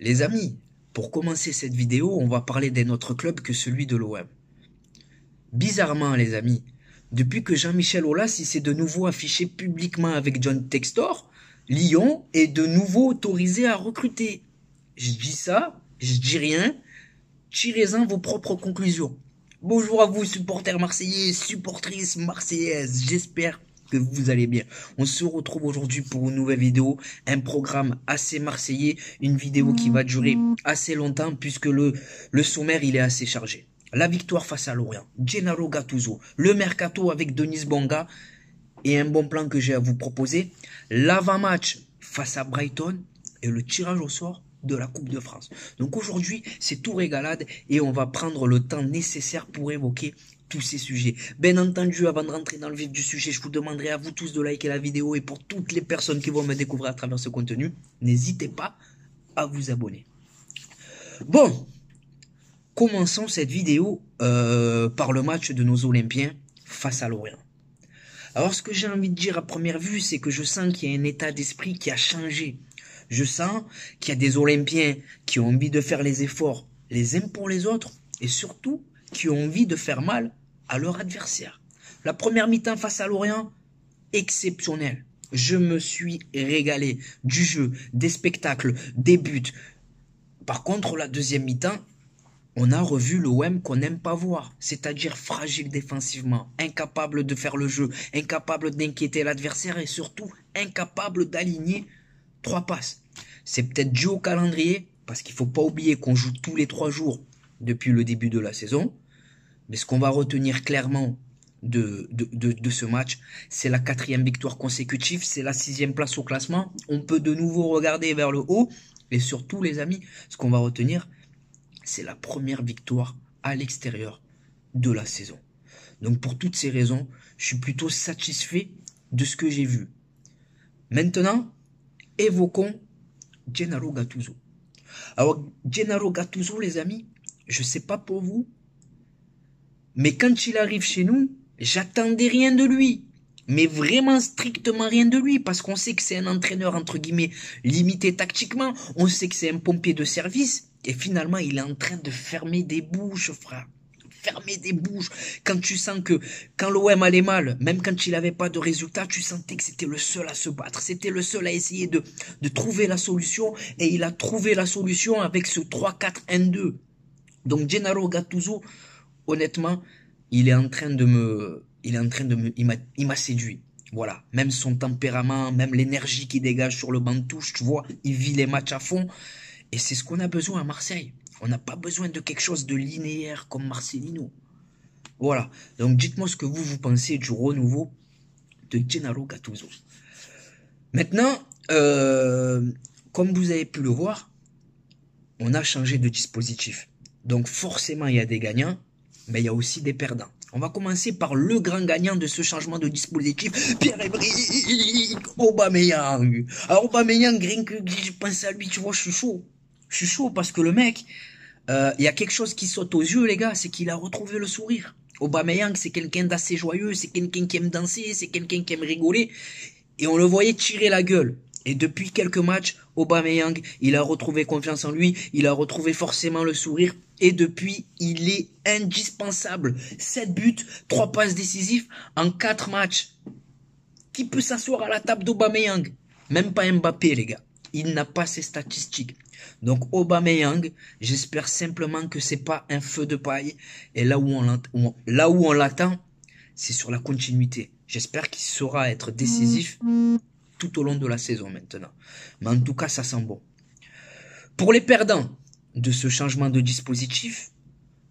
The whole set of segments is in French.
Les amis, pour commencer cette vidéo, on va parler d'un autre club que celui de l'OM. Bizarrement, les amis, depuis que Jean-Michel Aulas s'est de nouveau affiché publiquement avec John Textor, Lyon est de nouveau autorisé à recruter. Je dis ça, je dis rien, tirez-en vos propres conclusions. Bonjour à vous, supporters marseillais, supportrices marseillaises, j'espère que vous allez bien. On se retrouve aujourd'hui pour une nouvelle vidéo, un programme assez marseillais, une vidéo qui va durer assez longtemps puisque le sommaire il est assez chargé. La victoire face à Lorient, Gennaro Gattuso, le mercato avec Denis Bonga et un bon plan que j'ai à vous proposer, l'avant-match face à Brighton et le tirage au sort de la Coupe de France. Donc aujourd'hui, c'est tout régalade et on va prendre le temps nécessaire pour évoquer tous ces sujets. Bien entendu, avant de rentrer dans le vif du sujet, je vous demanderai à vous tous de liker la vidéo et pour toutes les personnes qui vont me découvrir à travers ce contenu, n'hésitez pas à vous abonner. Bon, commençons cette vidéo par le match de nos Olympiens face à Lorient. Alors ce que j'ai envie de dire à première vue, c'est que je sens qu'il y a un état d'esprit qui a changé. Je sens qu'il y a des Olympiens qui ont envie de faire les efforts les uns pour les autres et surtout qui ont envie de faire mal à leur adversaire. La première mi-temps face à Lorient, exceptionnelle. Je me suis régalé du jeu, des spectacles, des buts. Par contre, la deuxième mi-temps, on a revu l'OM qu'on n'aime pas voir, c'est-à-dire fragile défensivement, incapable de faire le jeu, incapable d'inquiéter l'adversaire et surtout incapable d'aligner 3 passes. C'est peut-être dû au calendrier, parce qu'il ne faut pas oublier qu'on joue tous les 3 jours depuis le début de la saison. Mais ce qu'on va retenir clairement de ce match, c'est la 4e victoire consécutive, c'est la 6e place au classement. On peut de nouveau regarder vers le haut. Et surtout, les amis, ce qu'on va retenir, c'est la première victoire à l'extérieur de la saison. Donc pour toutes ces raisons, je suis plutôt satisfait de ce que j'ai vu. Maintenant, évoquons Gennaro Gattuso. Alors, Gennaro Gattuso, les amis, je sais pas pour vous, mais quand il arrive chez nous, j'attendais rien de lui. Mais vraiment strictement rien de lui, parce qu'on sait que c'est un entraîneur, entre guillemets, limité tactiquement. On sait que c'est un pompier de service. Et finalement, il est en train de fermer des bouches, frère. Fermer des bouches. Quand tu sens que, quand l'OM allait mal, même quand il n'avait pas de résultat, tu sentais que c'était le seul à se battre. C'était le seul à essayer de trouver la solution. Et il a trouvé la solution avec ce 3-4-1-2. Donc, Gennaro Gattuso, honnêtement, il m'a séduit. Voilà. Même son tempérament, même l'énergie qu'il dégage sur le banc de touche, tu vois, il vit les matchs à fond. Et c'est ce qu'on a besoin à Marseille. On n'a pas besoin de quelque chose de linéaire comme Marcelino. Voilà. Donc dites-moi ce que vous pensez du renouveau de Gennaro Gattuso. Maintenant, comme vous avez pu le voir, on a changé de dispositif. Donc forcément, il y a des gagnants, mais il y a aussi des perdants. On va commencer par le grand gagnant de ce changement de dispositif, Pierre-Emerick Aubameyang. Alors Aubameyang, rien que je pense à lui, tu vois, je suis chaud. Je suis chaud parce que le mec, il y a quelque chose qui saute aux yeux, les gars, c'est qu'il a retrouvé le sourire. Aubameyang, c'est quelqu'un d'assez joyeux, c'est quelqu'un qui aime danser, c'est quelqu'un qui aime rigoler. Et on le voyait tirer la gueule. Et depuis quelques matchs, Aubameyang, il a retrouvé confiance en lui, il a retrouvé forcément le sourire. Et depuis, il est indispensable. 7 buts, 3 passes décisives en 4 matchs. Qui peut s'asseoir à la table d'Aubameyang? Même pas Mbappé, les gars. Il n'a pas ces statistiques. Donc Aubameyang, j'espère simplement que c'est pas un feu de paille. Et là où on l'attend, c'est sur la continuité. J'espère qu'il saura être décisif tout au long de la saison maintenant. Mais en tout cas, ça sent bon. Pour les perdants de ce changement de dispositif,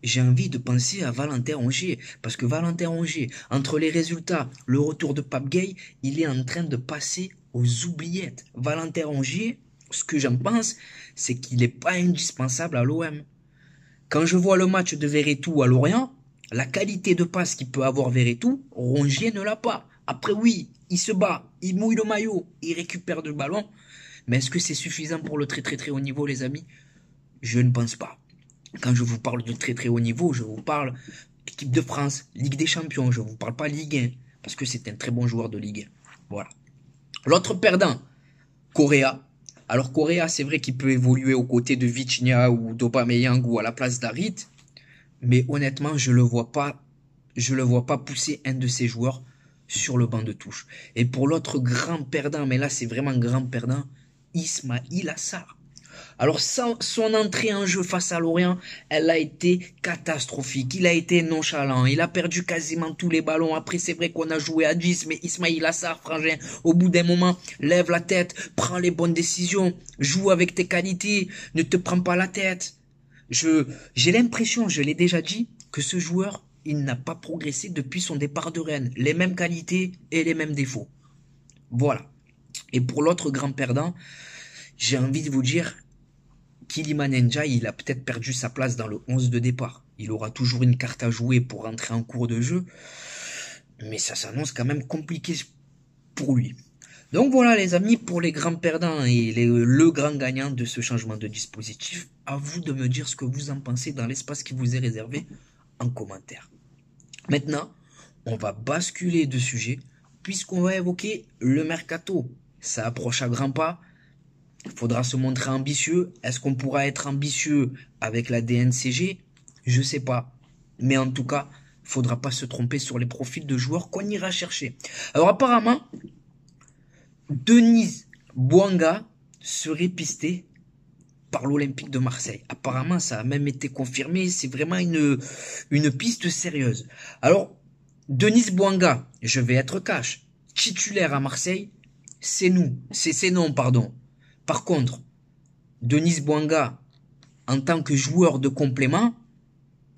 j'ai envie de penser à Valentin Rongier. Parce que Valentin Rongier, entre les résultats, le retour de Pape Gueye, il est en train de passer aux oubliettes. Valentin Rongier, ce que j'en pense, c'est qu'il n'est pas indispensable à l'OM. Quand je vois le match de Verretou à Lorient, la qualité de passe qu'il peut avoir Verretou, Rongier ne l'a pas. Après oui, il se bat, il mouille le maillot, il récupère le ballon. Mais est-ce que c'est suffisant pour le très haut niveau, les amis? Je ne pense pas. Quand je vous parle de très haut niveau, je vous parle équipe de France, Ligue des Champions, je ne vous parle pas Ligue 1, parce que c'est un très bon joueur de Ligue 1. Voilà. L'autre perdant, Correa. Alors Correa, c'est vrai qu'il peut évoluer aux côtés de Vitinha ou d'Aubameyang ou à la place d'Harit, mais honnêtement, je le vois pas pousser un de ces joueurs sur le banc de touche. Et pour l'autre grand perdant, mais là c'est vraiment grand perdant, Ismaïla Assar. Alors son entrée en jeu face à Lorient, elle a été catastrophique. Il a été nonchalant. Il a perdu quasiment tous les ballons. Après, c'est vrai qu'on a joué à 10, mais Ismaïla Assar, frangin, au bout d'un moment, lève la tête, prends les bonnes décisions, joue avec tes qualités, ne te prends pas la tête. J'ai l'impression, je l'ai déjà dit, que ce joueur, il n'a pas progressé depuis son départ de Rennes. Les mêmes qualités et les mêmes défauts. Voilà. Et pour l'autre grand perdant, j'ai envie de vous dire, Iliman Ndiaye, il a peut-être perdu sa place dans le 11 de départ. Il aura toujours une carte à jouer pour rentrer en cours de jeu, mais ça s'annonce quand même compliqué pour lui. Donc voilà les amis, pour les grands perdants et le grand gagnant de ce changement de dispositif, à vous de me dire ce que vous en pensez dans l'espace qui vous est réservé en commentaire. Maintenant, on va basculer de sujet puisqu'on va évoquer le mercato. Ça approche à grands pas. Il faudra se montrer ambitieux. Est-ce qu'on pourra être ambitieux avec la DNCG? Je sais pas. Mais en tout cas, il faudra pas se tromper sur les profils de joueurs qu'on ira chercher. Alors apparemment, Denis Bouanga serait pisté par l'Olympique de Marseille. Apparemment, ça a même été confirmé. C'est vraiment une piste sérieuse. Alors, Denis Bouanga, je vais être cash, titulaire à Marseille, c'est nous. C'est non, pardon. Par contre, Denis Bouanga, en tant que joueur de complément,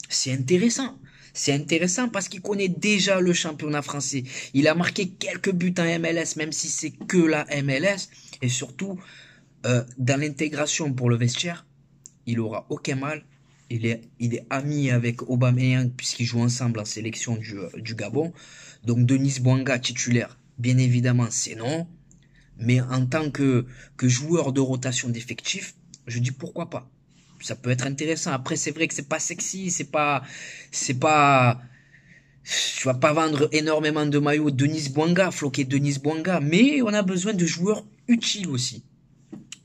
c'est intéressant. C'est intéressant parce qu'il connaît déjà le championnat français. Il a marqué quelques buts en MLS, même si c'est que la MLS. Et surtout, dans l'intégration pour le vestiaire, il aura aucun mal. Il est ami avec Aubameyang puisqu'ils jouent ensemble en sélection du Gabon. Donc Denis Bouanga titulaire, bien évidemment, c'est non. Mais en tant que joueur de rotation d'effectifs, je dis pourquoi pas. Ça peut être intéressant. Après, c'est vrai que c'est pas sexy, tu vas pas vendre énormément de maillots Denis Bouanga, floquer Denis Bouanga, mais on a besoin de joueurs utiles aussi.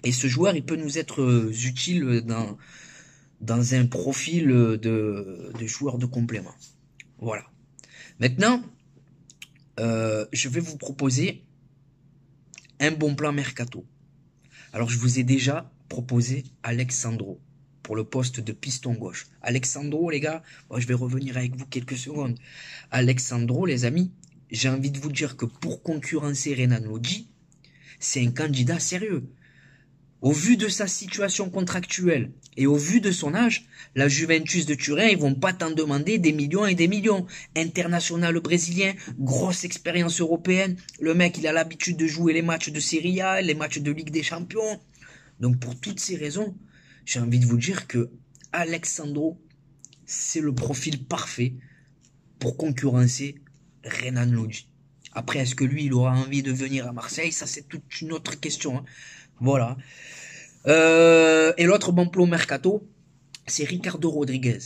Et ce joueur, il peut nous être utile dans un profil de joueur de complément. Voilà. Maintenant, je vais vous proposer un bon plan mercato. Alors, je vous ai déjà proposé Alexandro pour le poste de piston gauche. Alexandro, les gars, moi, je vais revenir avec vous quelques secondes. Alexandro, les amis, j'ai envie de vous dire que pour concurrencer Renan Lodi, c'est un candidat sérieux. Au vu de sa situation contractuelle et au vu de son âge, la Juventus de Turin, ils vont pas t'en demander des millions et des millions. International brésilien, grosse expérience européenne. Le mec, il a l'habitude de jouer les matchs de Serie A, les matchs de Ligue des Champions. Donc pour toutes ces raisons, j'ai envie de vous dire que Alexandro, c'est le profil parfait pour concurrencer Renan Lodi. Après, est-ce que lui, il aura envie de venir à Marseille? Ça, c'est toute une autre question, hein. Voilà. Et l'autre bon plan mercato, c'est Ricardo Rodriguez,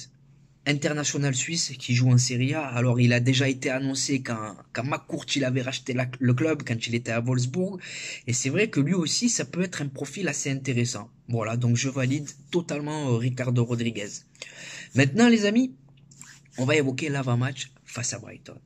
international suisse qui joue en Serie A. Alors, il a déjà été annoncé quand McCourt il avait racheté le club, quand il était à Wolfsburg. Et c'est vrai que lui aussi, ça peut être un profil assez intéressant. Voilà, donc je valide totalement Ricardo Rodriguez. Maintenant, les amis, on va évoquer l'avant-match face à Brighton.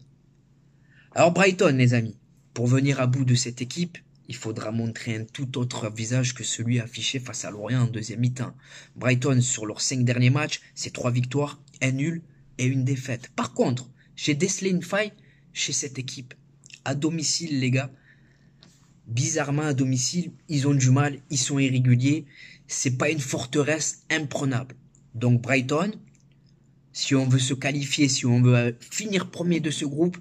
Alors, Brighton, les amis, pour venir à bout de cette équipe, il faudra montrer un tout autre visage que celui affiché face à Lorient en deuxième mi-temps. Brighton, sur leurs 5 derniers matchs, c'est 3 victoires, 1 nul et 1 défaite. Par contre, j'ai décelé une faille chez cette équipe. À domicile, les gars, bizarrement à domicile, ils ont du mal, ils sont irréguliers. C'est pas une forteresse imprenable. Donc Brighton, si on veut se qualifier, si on veut finir premier de ce groupe,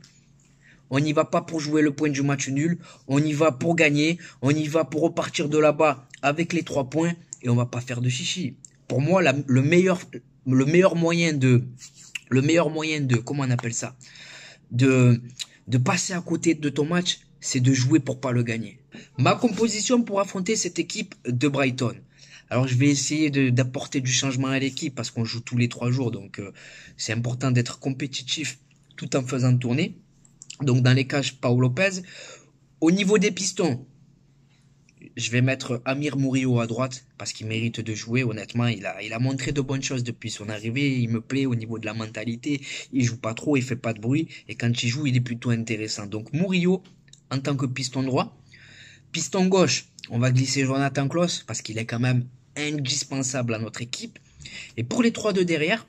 on n'y va pas pour jouer le point du match nul, on y va pour gagner, on y va pour repartir de là-bas avec les 3 points et on va pas faire de chichi. Pour moi, le meilleur moyen de, comment on appelle ça, de passer à côté de ton match, c'est de jouer pour pas le gagner. Ma composition pour affronter cette équipe de Brighton. Alors je vais essayer d'apporter du changement à l'équipe parce qu'on joue tous les 3 jours, donc c'est important d'être compétitif tout en faisant tourner. Donc dans les cages, Pau Lopez. Au niveau des pistons, je vais mettre Amir Mourio à droite parce qu'il mérite de jouer. Honnêtement, il a montré de bonnes choses depuis son arrivée. Il me plaît au niveau de la mentalité. Il joue pas trop, il fait pas de bruit. Et quand il joue, il est plutôt intéressant. Donc Mourio en tant que piston droit. Piston gauche, on va glisser Jonathan Klaus parce qu'il est quand même indispensable à notre équipe. Et pour les 3 de derrière,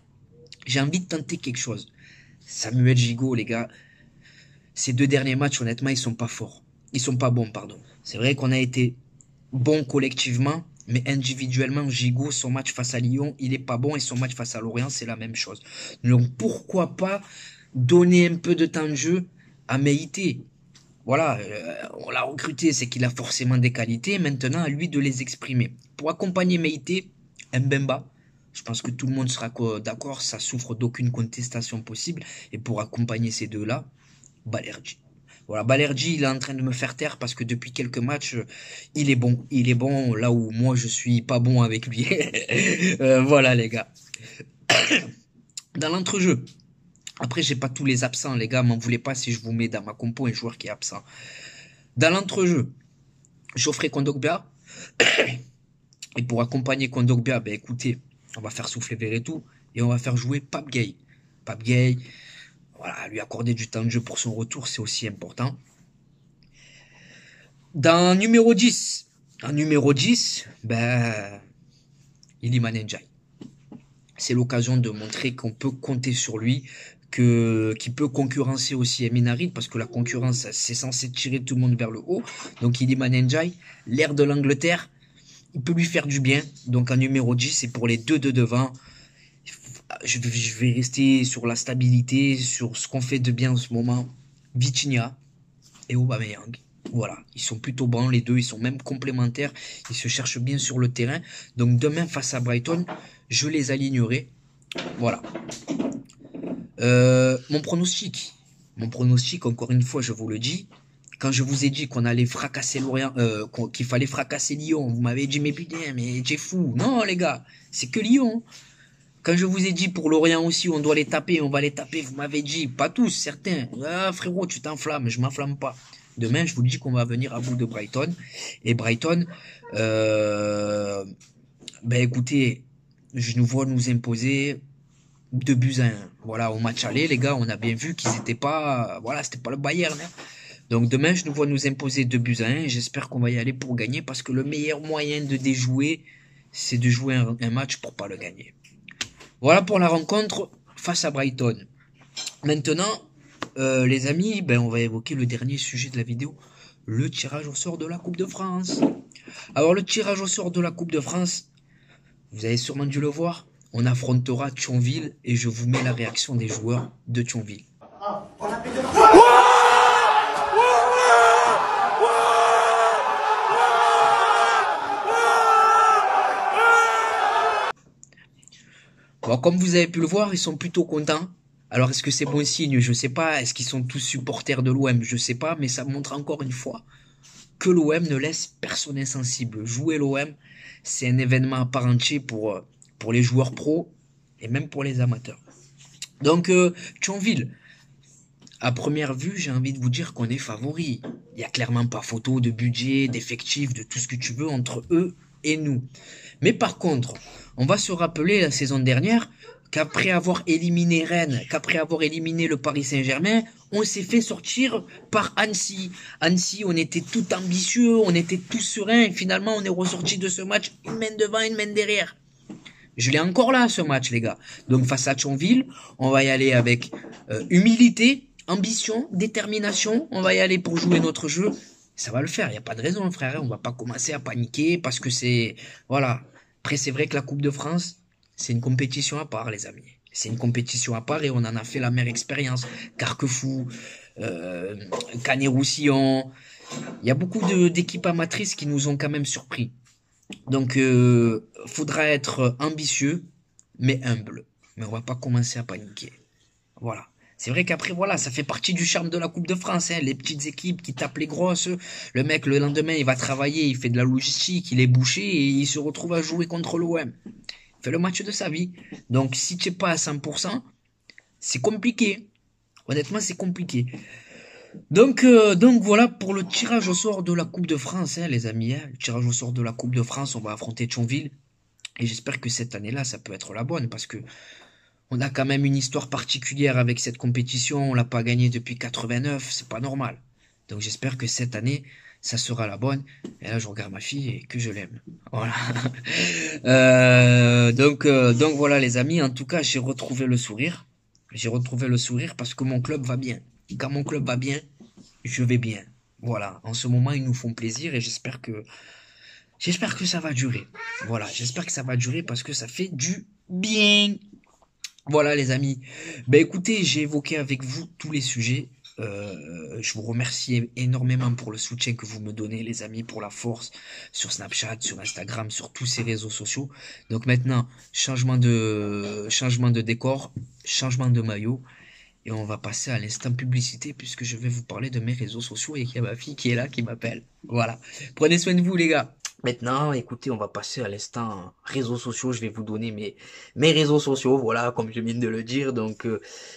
j'ai envie de tenter quelque chose. Samuel Gigot, les gars, ces 2 derniers matchs, honnêtement, ils sont pas forts. Ils sont pas bons, pardon. C'est vrai qu'on a été bons collectivement, mais individuellement, Gigot, son match face à Lyon, il est pas bon et son match face à Lorient, c'est la même chose. Donc pourquoi pas donner un peu de temps de jeu à Meïté. Voilà, on l'a recruté, c'est qu'il a forcément des qualités. Maintenant, à lui de les exprimer. Pour accompagner Meïté, Mbemba, je pense que tout le monde sera d'accord, ça souffre d'aucune contestation possible. Et pour accompagner ces deux-là, Balerdi. Voilà, Balerdi, il est en train de me faire taire parce que depuis quelques matchs, il est bon. Il est bon là où moi, je suis pas bon avec lui. Voilà, les gars. Dans l'entrejeu, après, j'ai pas tous les absents, les gars, m'en voulez pas si je vous mets dans ma compo un joueur qui est absent. Dans l'entrejeu, Geoffrey Kondogbia. Et pour accompagner Kondogbia, ben écoutez, on va faire souffler Verretou et on va faire jouer Pape Gueye. Pape Gueye, voilà, lui accorder du temps de jeu pour son retour, c'est aussi important. Dans numéro 10, ben, Iliman Ndiaye. C'est l'occasion de montrer qu'on peut compter sur lui, qu'il peut concurrencer aussi Emin Harit, parce que la concurrence, c'est censé tirer tout le monde vers le haut. Donc Iliman Ndiaye, l'air de l'Angleterre, il peut lui faire du bien. Donc en numéro 10, c'est pour les 2 de devant. Je vais rester sur la stabilité, sur ce qu'on fait de bien en ce moment. Vitinha et Aubameyang. Voilà, ils sont plutôt bons les deux, ils sont même complémentaires, ils se cherchent bien sur le terrain. Donc demain face à Brighton, je les alignerai. Voilà. Mon pronostic, encore une fois, je vous le dis. Quand je vous ai dit qu'on allait fracasser Lorient, qu'il fallait fracasser Lyon, vous m'avez dit mais putain, mais t'es fou. Non les gars, c'est que Lyon. Quand je vous ai dit pour Lorient aussi, on doit les taper, on va les taper, vous m'avez dit, pas tous, certains. Ah frérot, tu t'enflammes, je m'enflamme pas. Demain, je vous dis qu'on va venir à bout de Brighton. Et Brighton, ben écoutez, je nous vois nous imposer 2-1. Voilà, au match aller, les gars, on a bien vu qu'ils étaient pas, voilà, c'était pas le Bayern. Hein. Donc demain, je nous vois nous imposer 2-1. J'espère qu'on va y aller pour gagner parce que le meilleur moyen de déjouer, c'est de jouer un match pour pas le gagner. Voilà pour la rencontre face à Brighton. Maintenant, les amis, ben on va évoquer le dernier sujet de la vidéo, le tirage au sort de la Coupe de France. Alors le tirage au sort de la Coupe de France, vous avez sûrement dû le voir, on affrontera Thionville et je vous mets la réaction des joueurs de Thionville. Bon, comme vous avez pu le voir, ils sont plutôt contents. Alors, est-ce que c'est bon signe? Je sais pas. Est-ce qu'ils sont tous supporters de l'OM? Je sais pas, mais ça montre encore une fois que l'OM ne laisse personne insensible. Jouer l'OM, c'est un événement à part entière pour les joueurs pros et même pour les amateurs. Donc, Thionville, à première vue, j'ai envie de vous dire qu'on est favori. Il n'y a clairement pas photo de budget, d'effectifs, de tout ce que tu veux entre eux et nous. Mais par contre, on va se rappeler la saison dernière qu'après avoir éliminé Rennes, qu'après avoir éliminé le Paris Saint-Germain, on s'est fait sortir par Annecy. Annecy, on était tout ambitieux, on était tout serein, et finalement on est ressorti de ce match une main devant, une main derrière. Je l'ai encore là, ce match, les gars. Donc face à Thionville, on va y aller avec humilité, ambition, détermination, on va y aller pour jouer notre jeu. Ça va le faire, il n'y a pas de raison, frère, on va pas commencer à paniquer parce que c'est... Voilà. Après, c'est vrai que la Coupe de France, c'est une compétition à part, les amis. C'est une compétition à part et on en a fait la meilleure expérience. Carquefou, Canet-Roussillon. Il y a beaucoup d'équipes amatrices qui nous ont quand même surpris. Donc, faudra être ambitieux, mais humble. Mais on va pas commencer à paniquer. Voilà. C'est vrai qu'après, voilà, ça fait partie du charme de la Coupe de France, hein, les petites équipes qui tapent les grosses. Le mec, le lendemain, il va travailler, il fait de la logistique, il est bouché et il se retrouve à jouer contre l'OM. Il fait le match de sa vie. Donc, si tu n'es pas à 100%, c'est compliqué. Honnêtement, c'est compliqué. Donc voilà pour le tirage au sort de la Coupe de France, hein, les amis. Hein. Le tirage au sort de la Coupe de France, on va affronter Thionville. Et j'espère que cette année-là, ça peut être la bonne, parce que on a quand même une histoire particulière avec cette compétition. On l'a pas gagnée depuis 89, c'est pas normal. Donc j'espère que cette année, ça sera la bonne. Et là, je regarde ma fille et que je l'aime. Voilà. Donc voilà les amis. En tout cas, j'ai retrouvé le sourire. J'ai retrouvé le sourire parce que mon club va bien. Quand mon club va bien, je vais bien. Voilà. En ce moment, ils nous font plaisir et j'espère que ça va durer. Voilà. J'espère que ça va durer parce que ça fait du bien. Voilà les amis. Ben écoutez, j'ai évoqué avec vous tous les sujets. Je vous remercie énormément pour le soutien que vous me donnez, les amis, pour la force sur Snapchat, sur Instagram, sur tous ces réseaux sociaux. Donc maintenant, changement de décor, changement de maillot. Et on va passer à l'instant publicité puisque je vais vous parler de mes réseaux sociaux et qu'il y a ma fille qui est là, qui m'appelle. Voilà. Prenez soin de vous, les gars. Maintenant, écoutez, on va passer à l'instant réseaux sociaux. Je vais vous donner mes réseaux sociaux, voilà, comme je viens de le dire. Donc,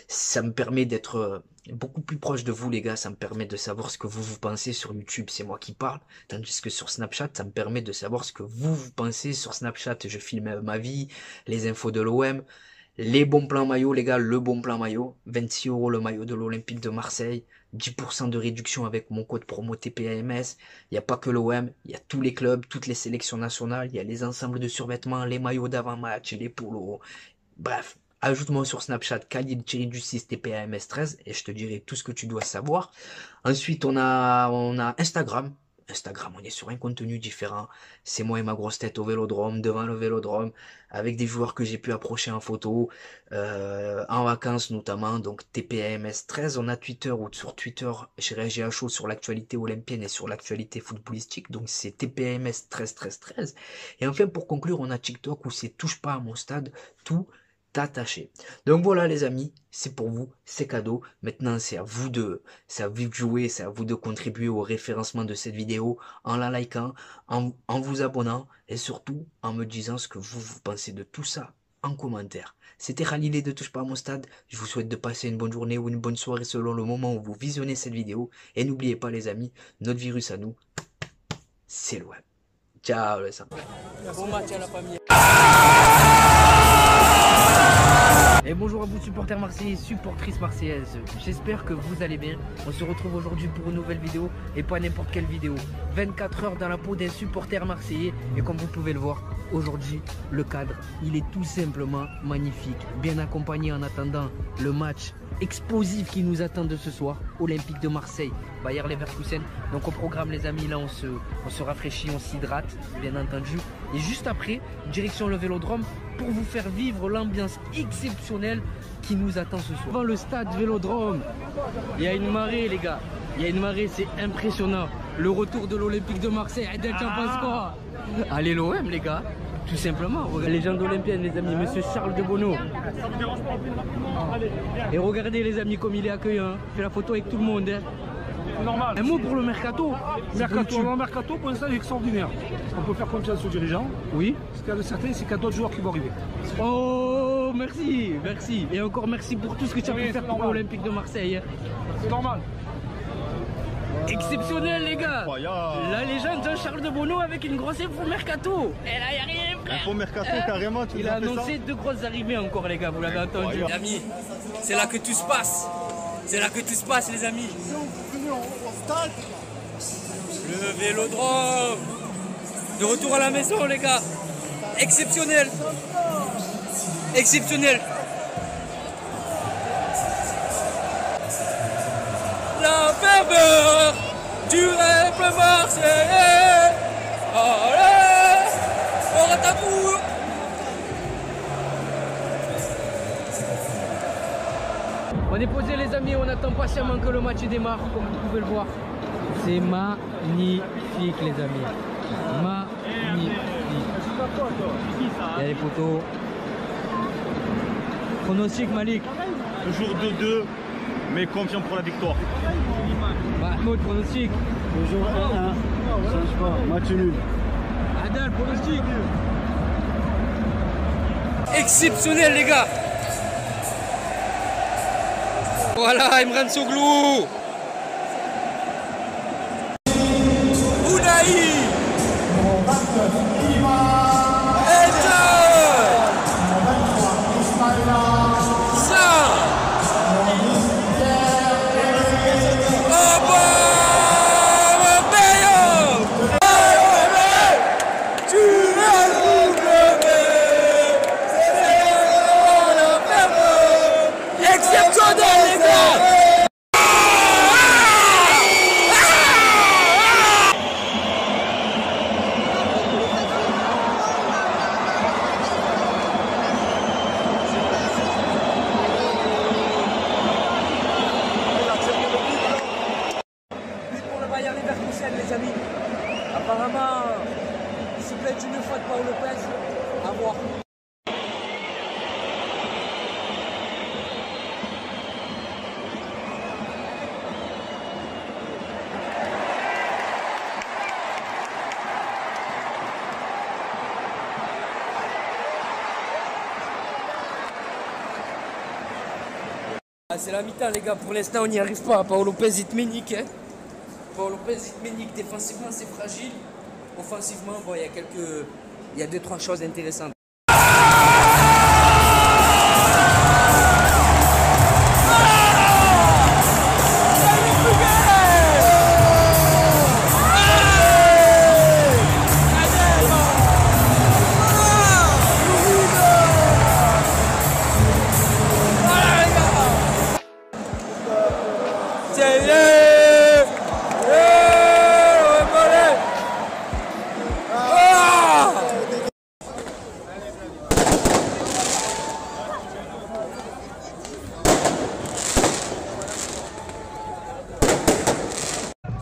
ça me permet d'être beaucoup plus proche de vous, les gars. Ça me permet de savoir ce que vous pensez sur YouTube. C'est moi qui parle. Tandis que sur Snapchat, ça me permet de savoir ce que vous pensez. Sur Snapchat, je filme ma vie, les infos de l'OM. Les bons plans maillots, les gars, le bon plan maillot, 26 € le maillot de l'Olympique de Marseille, 10% de réduction avec mon code promo TPAMS. Il n'y a pas que l'OM, il y a tous les clubs, toutes les sélections nationales, il y a les ensembles de survêtements, les maillots d'avant-match, les polos. Bref, ajoute-moi sur Snapchat Khalil-du-6 TPAMS 13 et je te dirai tout ce que tu dois savoir. Ensuite, on a Instagram. Instagram, on est sur un contenu différent. C'est moi et ma grosse tête au Vélodrome, devant le Vélodrome, avec des joueurs que j'ai pu approcher en photo, en vacances notamment. Donc TPAMS 13, on a Twitter, ou sur Twitter, j'ai réagi à chaud sur l'actualité olympienne et sur l'actualité footballistique. Donc c'est TPAMS 13 13 13. Et enfin, pour conclure, on a TikTok où c'est touche pas à mon stade, tout attaché. Donc voilà les amis, c'est pour vous, c'est cadeau. Maintenant c'est à vous de jouer, c'est à vous de contribuer au référencement de cette vidéo en la likant, en vous abonnant et surtout en me disant ce que vous pensez de tout ça en commentaire. C'était Khalil de Touche pas à mon stade. Je vous souhaite de passer une bonne journée ou une bonne soirée selon le moment où vous visionnez cette vidéo. Et n'oubliez pas les amis, notre virus à nous, c'est le web. Ciao les amis. Bon match à la famille. Et bonjour à vous supporters marseillais, supportrices marseillaises, j'espère que vous allez bien. On se retrouve aujourd'hui pour une nouvelle vidéo et pas n'importe quelle vidéo. 24 heures dans la peau d'un supporter marseillais et comme vous pouvez le voir, aujourd'hui le cadre il est tout simplement magnifique. Bien accompagné en attendant le match explosif qui nous attend de ce soir, Olympique de Marseille, Bayer Leverkusen. Donc au programme les amis, là on se rafraîchit, on s'hydrate bien entendu. Et juste après, direction le Vélodrome pour vous faire vivre l'ambiance exceptionnelle qui nous attend ce soir. Devant le stade Vélodrome, il y a une marée les gars, il y a une marée, c'est impressionnant. Le retour de l'Olympique de Marseille, Adel, t'en penses quoi? Allez l'OM les gars, tout simplement. La légende olympienne les amis, monsieur Charles de Bonneau. Et regardez les amis comme il est accueillant, fait la photo avec tout le monde. Hein. Normal. Un mot pour le mercato. Mercato, pour l'instant, est extraordinaire. On peut faire confiance aux dirigeants. Oui. Ce qu'il y a de certain, c'est qu'il y a d'autres joueurs qui vont arriver. Oh, merci, merci. Et encore merci pour tout ce que tu as pu faire pour l'Olympique de Marseille. C'est normal. Exceptionnel les gars. La légende Jean-Charles de Bonneau avec une grosse info mercato. Et là, il n'y a rien frère. Info mercato carrément. Il a annoncé deux grosses arrivées encore les gars, vous l'avez entendu. Les amis, c'est là que tout se passe. C'est là que tout se passe les amis. Le Vélodrome. De retour à la maison les gars. Exceptionnel. Exceptionnel. La ferveur du rêve marseillais. Allez, on rataboue. On est posé les amis, on attend patiemment que le match démarre, comme vous pouvez le voir. C'est magnifique les amis. Magnifique. Il y a les photos. Pronostic Malik. Toujours 2-2, mais confiant pour la victoire. Mahmoud, pronostic. Toujours 1-1. Change pas. Match nul. Adel, pronostic. Exceptionnel les gars. Voilà, Imran Soglou. Bailly. Et 2. Ça. Oh bon, tu es exceptionnel les gars. Pour le Bayern Leverkusen les amis. Apparemment, il se plaît une fois de Paul Lopez. À voir. C'est la mi-temps les gars, pour l'instant on n'y arrive pas. Paul Lopez il te met nique, hein. Paul Lopez il te met nique. Défensivement c'est fragile. Offensivement bon il y a 2-3 choses intéressantes.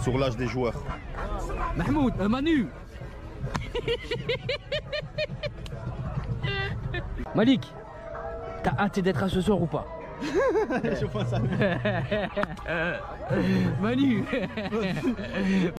Sur l'âge des joueurs. Mahmoud, Manu. Malik, t'as hâte d'être à ce soir ou pas? Je pense à Manu.